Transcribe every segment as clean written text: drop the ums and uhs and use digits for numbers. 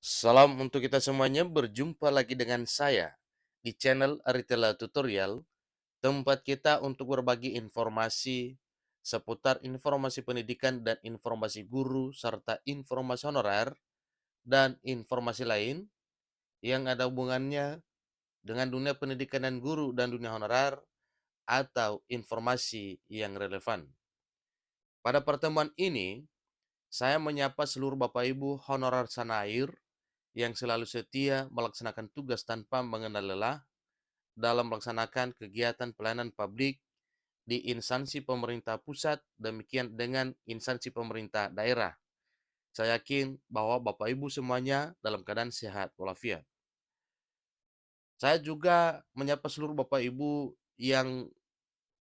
Salam untuk kita semuanya, berjumpa lagi dengan saya di channel Aritella Tutorial, tempat kita untuk berbagi informasi seputar informasi pendidikan dan informasi guru, serta informasi honorer dan informasi lain yang ada hubungannya dengan dunia pendidikan dan guru dan dunia honorer atau informasi yang relevan. Pada pertemuan ini, saya menyapa seluruh Bapak Ibu honorer Sanair yang selalu setia melaksanakan tugas tanpa mengenal lelah dalam melaksanakan kegiatan pelayanan publik di instansi pemerintah pusat, demikian dengan instansi pemerintah daerah. Saya yakin bahwa Bapak Ibu semuanya dalam keadaan sehat walafiat. Saya juga menyapa seluruh Bapak Ibu yang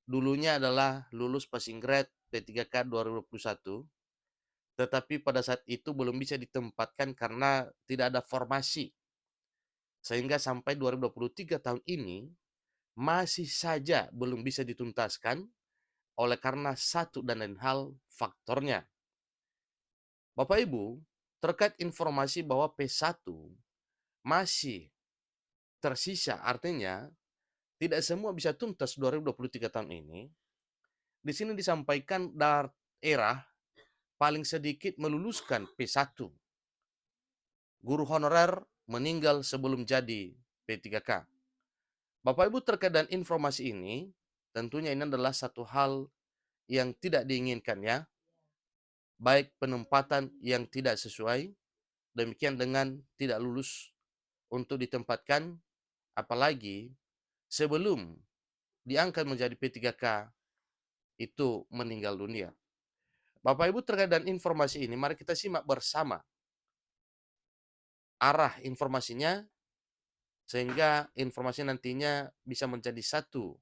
dulunya adalah lulus passing grade P3K 2021, tetapi pada saat itu belum bisa ditempatkan karena tidak ada formasi. Sehingga sampai 2023 tahun ini, masih saja belum bisa dituntaskan oleh karena satu dan lain hal faktornya. Bapak Ibu, terkait informasi bahwa P1 masih tersisa, artinya tidak semua bisa tuntas 2023 tahun ini. Di sini disampaikan daerah paling sedikit meluluskan P1. Guru honorer meninggal sebelum jadi P3K. Bapak Ibu, terkait dengan informasi ini, tentunya ini adalah satu hal yang tidak diinginkan ya, baik penempatan yang tidak sesuai, demikian dengan tidak lulus untuk ditempatkan, apalagi sebelum diangkat menjadi P3K itu meninggal dunia. Bapak Ibu, terkait dengan informasi ini, mari kita simak bersama arah informasinya, sehingga informasi nantinya bisa menjadi satu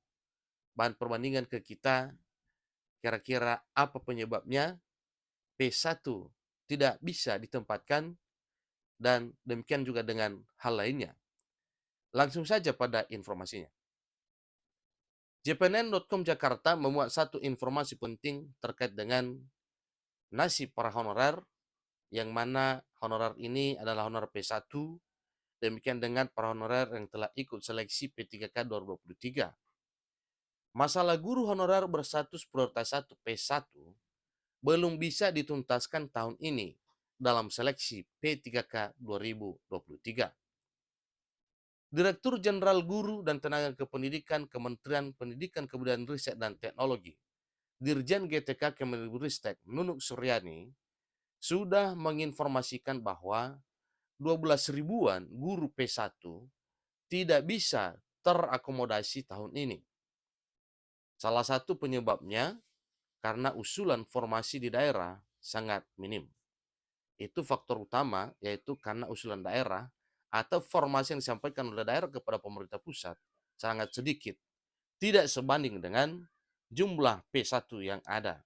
bahan perbandingan ke kita, kira-kira apa penyebabnya P1 tidak bisa ditempatkan, dan demikian juga dengan hal lainnya. Langsung saja pada informasinya. JPNN.com Jakarta memuat satu informasi penting terkait dengan nasib para honorer, yang mana honorer ini adalah honorer P1, demikian dengan para honorer yang telah ikut seleksi P3K 2023. Masalah guru honorer berstatus prioritas 1 P1 belum bisa dituntaskan tahun ini dalam seleksi P3K 2023. Direktur Jenderal Guru dan Tenaga Kependidikan Kementerian Pendidikan Kebudayaan Riset dan Teknologi, Dirjen GTK Kemendikbudristek Nunuk Suryani, sudah menginformasikan bahwa 12 ribuan guru P1 tidak bisa terakomodasi tahun ini. Salah satu penyebabnya karena usulan formasi di daerah sangat minim. Itu faktor utama, yaitu karena usulan daerah atau formasi yang disampaikan oleh daerah kepada pemerintah pusat sangat sedikit, tidak sebanding dengan jumlah P1 yang ada.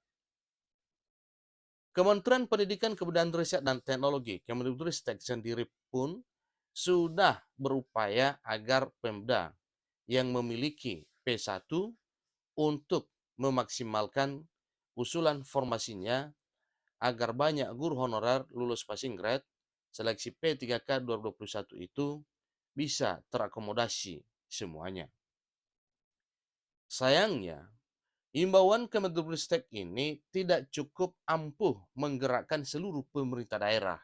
Kementerian Pendidikan Kebudayaan Riset dan Teknologi Kemendikbudristek sendiri pun sudah berupaya agar Pemda yang memiliki P1 untuk memaksimalkan usulan formasinya agar banyak guru honorer lulus passing grade seleksi P3K 2021 itu bisa terakomodasi semuanya. Sayangnya, imbauan Kemendikbudristek ini tidak cukup ampuh menggerakkan seluruh pemerintah daerah.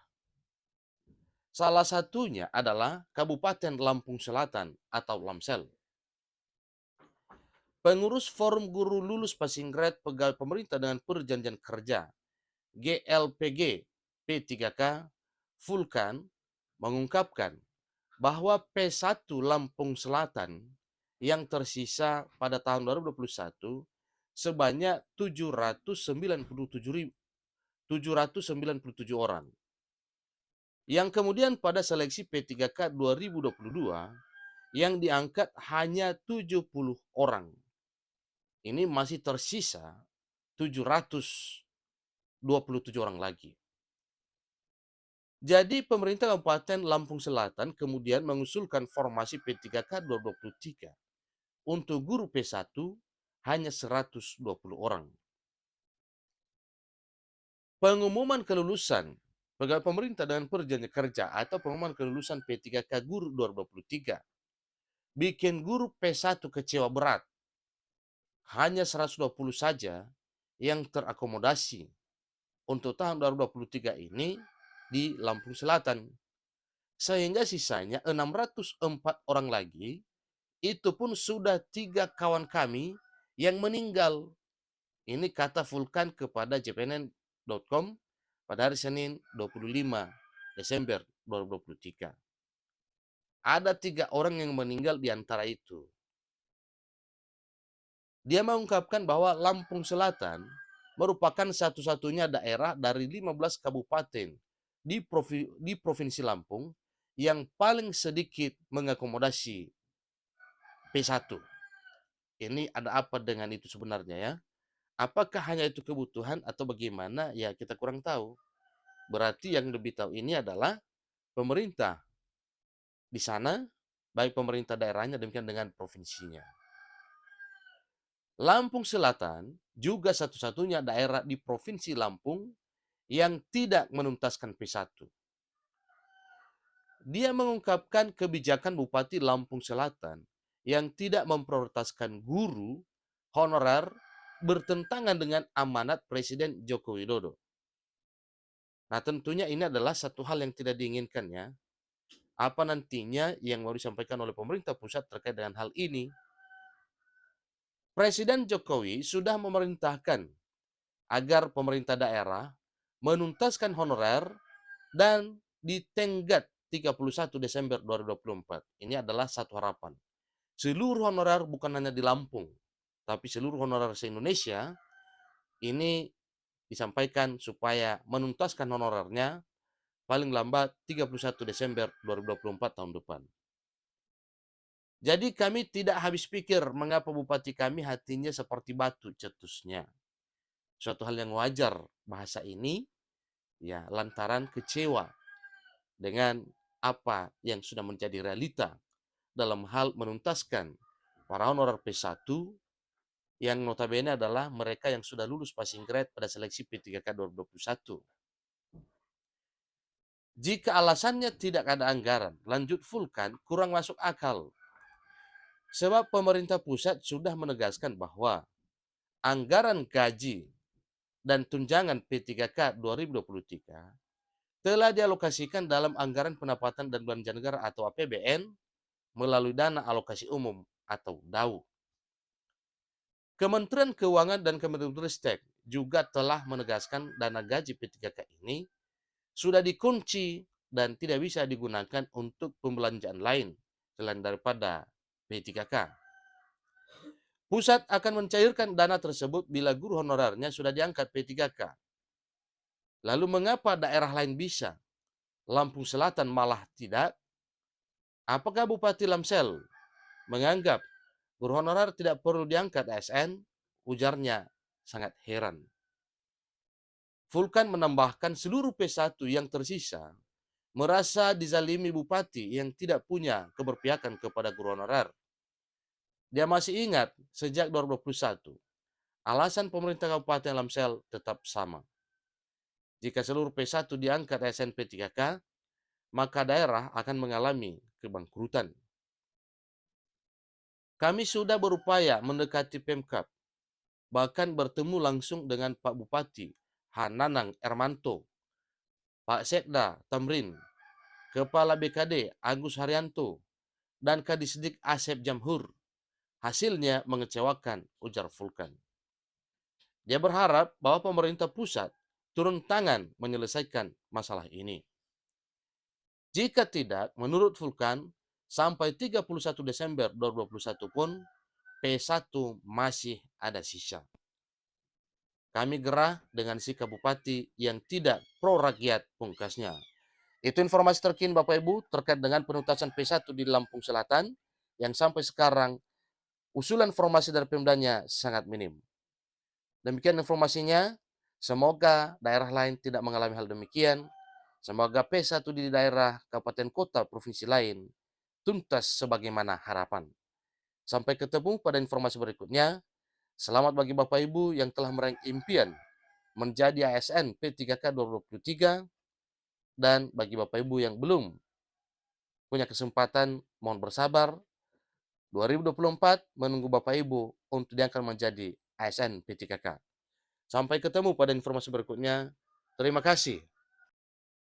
Salah satunya adalah Kabupaten Lampung Selatan atau Lamsel. Pengurus Forum Guru Lulus Passing Grade Pegawai Pemerintah dengan Perjanjian Kerja GLPG P3K Vulkan mengungkapkan bahwa P1 Lampung Selatan yang tersisa pada tahun 2021 sebanyak 797 orang. Yang kemudian pada seleksi P3K 2022 yang diangkat hanya 70 orang. Ini masih tersisa 727 orang lagi. Jadi pemerintah Kabupaten Lampung Selatan kemudian mengusulkan formasi P3K 2023. Untuk guru P1 hanya 120 orang. Pengumuman kelulusan Pegawai pemerintah dengan perjanjian kerja atau pengumuman kelulusan P3K Guru 2023 bikin guru P1 kecewa berat. Hanya 120 saja yang terakomodasi untuk tahun 2023 ini di Lampung Selatan. Sehingga sisanya 604 orang lagi, itu pun sudah 3 kawan kami yang meninggal. Ini kata Vulkan kepada jpnn.com pada hari Senin 25 Desember 2023. Ada 3 orang yang meninggal di antara itu. Dia mengungkapkan bahwa Lampung Selatan merupakan satu-satunya daerah dari 15 kabupaten di Provinsi Lampung yang paling sedikit mengakomodasi P1. Ini ada apa dengan itu sebenarnya ya? Apakah hanya itu kebutuhan atau bagaimana? Ya kita kurang tahu. Berarti yang lebih tahu ini adalah pemerintah di sana, baik pemerintah daerahnya demikian dengan provinsinya. Lampung Selatan juga satu-satunya daerah di Provinsi Lampung yang tidak menuntaskan P1. Dia mengungkapkan kebijakan Bupati Lampung Selatan yang tidak memprioritaskan guru honorer bertentangan dengan amanat Presiden Joko Widodo. Nah tentunya ini adalah satu hal yang tidak diinginkan ya. Apa nantinya yang mau disampaikan oleh pemerintah pusat terkait dengan hal ini? Presiden Jokowi sudah memerintahkan agar pemerintah daerah menuntaskan honorer dan ditenggat 31 Desember 2024. Ini adalah satu harapan. Seluruh honorer bukan hanya di Lampung, tapi seluruh honorer se-Indonesia ini disampaikan supaya menuntaskan honorernya paling lambat 31 Desember 2024 tahun depan. Jadi kami tidak habis pikir mengapa bupati kami hatinya seperti batu cetusnya. Suatu hal yang wajar bahasa ini ya lantaran kecewa dengan apa yang sudah menjadi realita dalam hal menuntaskan para honorer P1 yang notabene adalah mereka yang sudah lulus passing grade pada seleksi P3K 2021. Jika alasannya tidak ada anggaran, lanjut Vulkan kurang masuk akal. Sebab pemerintah pusat sudah menegaskan bahwa anggaran gaji dan tunjangan P3K 2023 telah dialokasikan dalam anggaran pendapatan dan belanja negara atau APBN melalui dana alokasi umum atau DAU. Kementerian Keuangan dan Kementerian Ristek juga telah menegaskan dana gaji P3K ini sudah dikunci dan tidak bisa digunakan untuk pembelanjaan lain selain daripada P3K. Pusat akan mencairkan dana tersebut bila guru honorernya sudah diangkat P3K. Lalu mengapa daerah lain bisa? Lampung Selatan malah tidak? Apakah Bupati Lamsel menganggap guru honorer tidak perlu diangkat ASN? Ujarnya sangat heran. Vulkan menambahkan seluruh P1 yang tersisa merasa dizalimi bupati yang tidak punya keberpihakan kepada guru honorer. Dia masih ingat sejak 2021, alasan pemerintah Kabupaten Lamsel tetap sama. Jika seluruh P1 diangkat ASN P3K, maka daerah akan mengalami kebangkrutan. Kami sudah berupaya mendekati Pemkab, bahkan bertemu langsung dengan Pak Bupati Hananang Ermanto, Pak Sekda Tamrin, Kepala BKD Agus Haryanto, dan Kadisdik Asep Jamhur. Hasilnya mengecewakan, ujar Vulkan. Dia berharap bahwa pemerintah pusat turun tangan menyelesaikan masalah ini. Jika tidak, menurut Vulkan, sampai 31 Desember 2021 pun P1 masih ada sisa. Kami gerah dengan sikap bupati yang tidak pro rakyat, pungkasnya. Itu informasi terkini Bapak Ibu terkait dengan penuntasan P1 di Lampung Selatan yang sampai sekarang usulan formasi dari Pemdanya sangat minim. Demikian informasinya. Semoga daerah lain tidak mengalami hal demikian. Semoga P1 di daerah kabupaten kota provinsi lain tuntas sebagaimana harapan. Sampai ketemu pada informasi berikutnya. Selamat bagi Bapak Ibu yang telah meraih impian menjadi ASN P3K 2023. Dan bagi Bapak Ibu yang belum punya kesempatan, mohon bersabar. 2024 menunggu Bapak Ibu untuk diangkat menjadi ASN P3K. Sampai ketemu pada informasi berikutnya. Terima kasih.